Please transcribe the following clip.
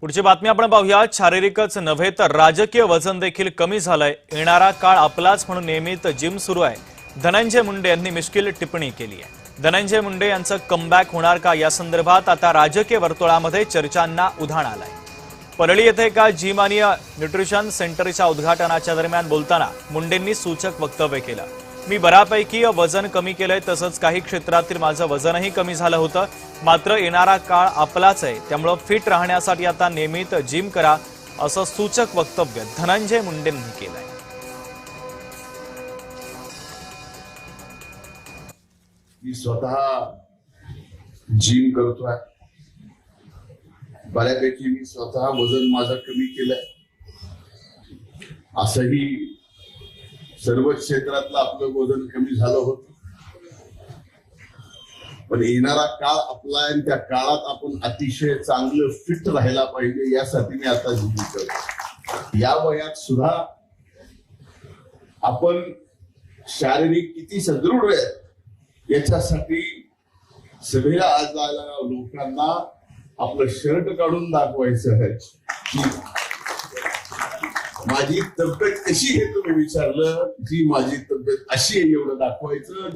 पुढची बातमी आपण पाहूया। शारीरिकच नव्हे तर राजकीय वजन देखील कमी झालंय। येणारा काळ आपलाच म्हणून नियमित जिम सुरू आहे। धनंजय मुंडे यांनी मिश्किल टिप्पणी केली आहे। धनंजय मुंडे यांचं कमबॅक होणार का या संदर्भात आता राजकीय वर्तुळामध्ये चर्चांना उधाण आलंय। परळी येथे एका जिम आणि न्यूट्रिशन सेंटरच्या उद्घाटनाच्या दरम्यान बोलताना मुंडेंनी सूचक वक्तव्य केलं। मी बऱ्यापैकी वजन कमी केलंय, तसंच काही क्षेत्रातील माझं वजनही कमी झालं होतं। मात्र येणारा काळ आपलाच आहे, त्यामुळे फिट राहण्यासाठी आता नियमित जिम करा, असं सूचक वक्तव्य धनंजय मुंडेंनी केलंय। मी स्वतः जिम करतोय, बऱ्यापैकी मी स्वतः वजन माझं कमी केलंय। असंही सर्व क्षेत्रातलं आपलं वजन कमी झालं होतं, पण येणारा काळ आपला आहे आणि त्या काळात आपण अतिशय चांगलं फिट राहायला पाहिजे, यासाठी मी आता जिम करतो। या वयात सुद्धा आपण शारीरिक किती सदृढ आहे याच्यासाठी सगळ्या आजला लोकांना आपलं शर्ट काढून दाखवायचं आहे की माझी तब्येत कशी आहे। तुम्ही विचारलं की माझी तब्येत अशी आहे एवढं दाखवायचं।